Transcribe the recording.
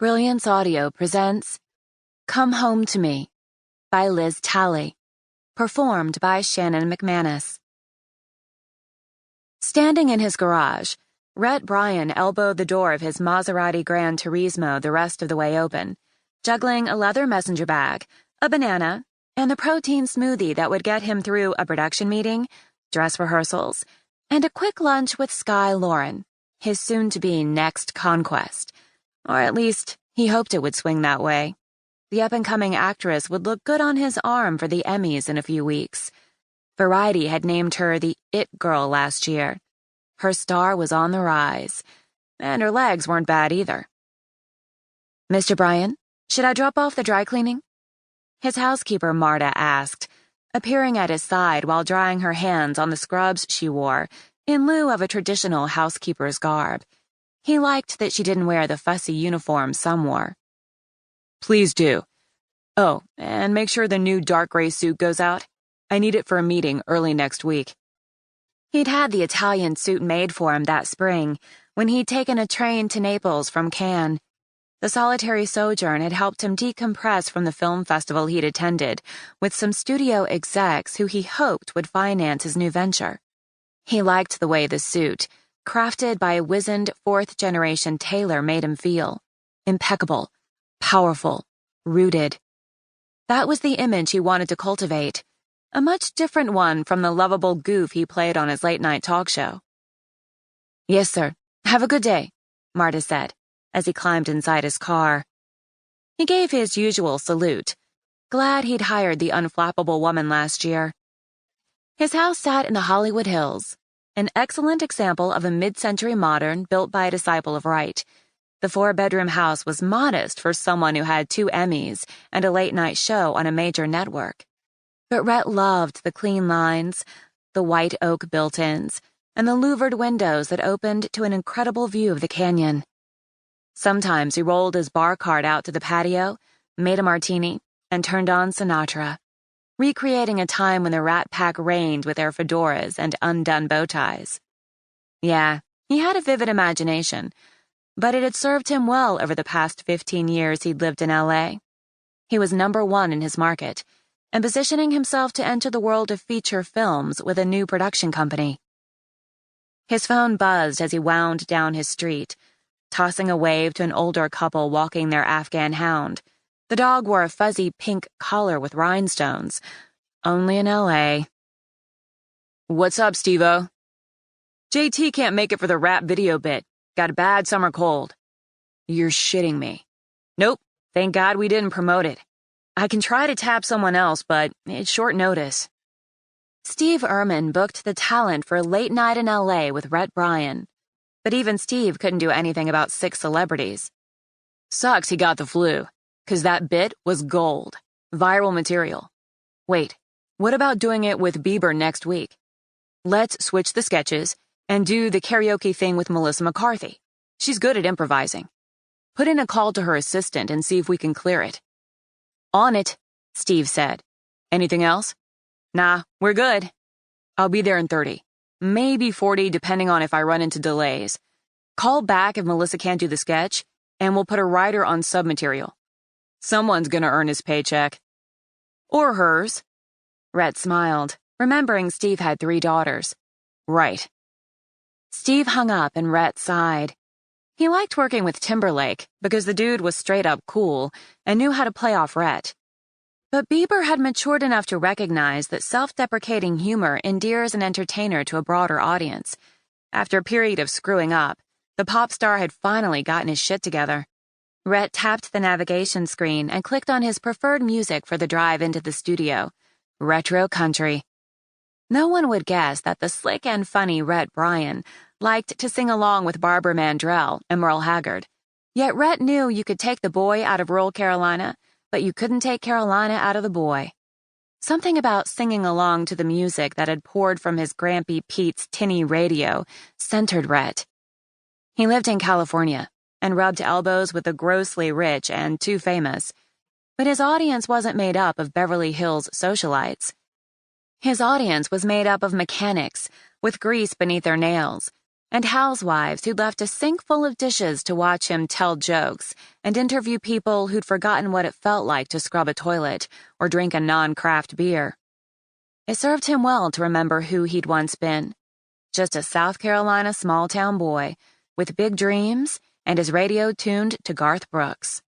Brilliance Audio presents Come Home to Me by Liz Talley, performed by Shannon McManus. Standing in his garage, Rhett Bryan elbowed the door of his Maserati Gran Turismo the rest of the way open, juggling a leather messenger bag, a banana, and the protein smoothie that would get him through a production meeting, dress rehearsals, and a quick lunch with Sky Lauren, his soon-to-be next conquest. Or at least, he hoped it would swing that way. The up-and-coming actress would look good on his arm for the Emmys in a few weeks. Variety had named her the It Girl last year. Her star was on the rise, and her legs weren't bad either. "Mr. Bryan, should I drop off the dry cleaning?" His housekeeper Marta asked, appearing at his side while drying her hands on the scrubs she wore in lieu of a traditional housekeeper's garb. He liked that she didn't wear the fussy uniform some wore. "Please do. Oh, and make sure the new dark gray suit goes out. I need it for a meeting early next week." He'd had the Italian suit made for him that spring when he'd taken a train to Naples from Cannes. The solitary sojourn had helped him decompress from the film festival he'd attended with some studio execs who he hoped would finance his new venture. He liked the way the suit, crafted by a wizened fourth-generation tailor, made him feel. Impeccable, powerful, rooted. That was the image he wanted to cultivate, a much different one from the lovable goof he played on his late-night talk show. "Yes, sir. Have a good day," Marta said, as he climbed inside his car. He gave his usual salute, glad he'd hired the unflappable woman last year. His house sat in the Hollywood Hills, an excellent example of a mid-century modern built by a disciple of Wright. The four-bedroom house was modest for someone who had 2 Emmys and a late-night show on a major network. But Rhett loved the clean lines, the white oak built-ins, and the louvered windows that opened to an incredible view of the canyon. Sometimes he rolled his bar cart out to the patio, made a martini, and turned on Sinatra, recreating a time when the Rat Pack reigned with their fedoras and undone bow ties. Yeah, he had a vivid imagination, but it had served him well over the past 15 years he'd lived in L.A. He was #1 in his market, and positioning himself to enter the world of feature films with a new production company. His phone buzzed as he wound down his street, tossing a wave to an older couple walking their Afghan hound. The dog wore a fuzzy pink collar with rhinestones. Only in L.A. "What's up, Steve-O?" "JT can't make it for the rap video bit. Got a bad summer cold." "You're shitting me." "Nope. Thank God we didn't promote it. I can try to tap someone else, but it's short notice." Steve Ehrman booked the talent for Late Night in L.A. with Rhett Bryan. But even Steve couldn't do anything about 6 celebrities. "Sucks he got the flu. 'Cause that bit was gold. Viral material. Wait, what about doing it with Bieber next week? Let's switch the sketches and do the karaoke thing with Melissa McCarthy. She's good at improvising. Put in a call to her assistant and see if we can clear it." "On it," Steve said. "Anything else?" "Nah, we're good. I'll be there in 30. Maybe 40 depending on if I run into delays. Call back if Melissa can't do the sketch, and we'll put a writer on submaterial. Someone's gonna earn his paycheck." "Or hers." Rhett smiled, remembering Steve had 3 daughters. "Right." Steve hung up and Rhett sighed. He liked working with Timberlake because the dude was straight up cool and knew how to play off Rhett. But Bieber had matured enough to recognize that self-deprecating humor endears an entertainer to a broader audience. After a period of screwing up, the pop star had finally gotten his shit together. Rhett tapped the navigation screen and clicked on his preferred music for the drive into the studio, retro country. No one would guess that the slick and funny Rhett Bryan liked to sing along with Barbara Mandrell and Merle Haggard. Yet Rhett knew you could take the boy out of rural Carolina, but you couldn't take Carolina out of the boy. Something about singing along to the music that had poured from his Grampy Pete's tinny radio centered Rhett. He lived in California and rubbed elbows with the grossly rich and too famous. But his audience wasn't made up of Beverly Hills socialites. His audience was made up of mechanics with grease beneath their nails and housewives who'd left a sink full of dishes to watch him tell jokes and interview people who'd forgotten what it felt like to scrub a toilet or drink a non-craft beer. It served him well to remember who he'd once been. Just a South Carolina small-town boy with big dreams and his radio tuned to Garth Brooks.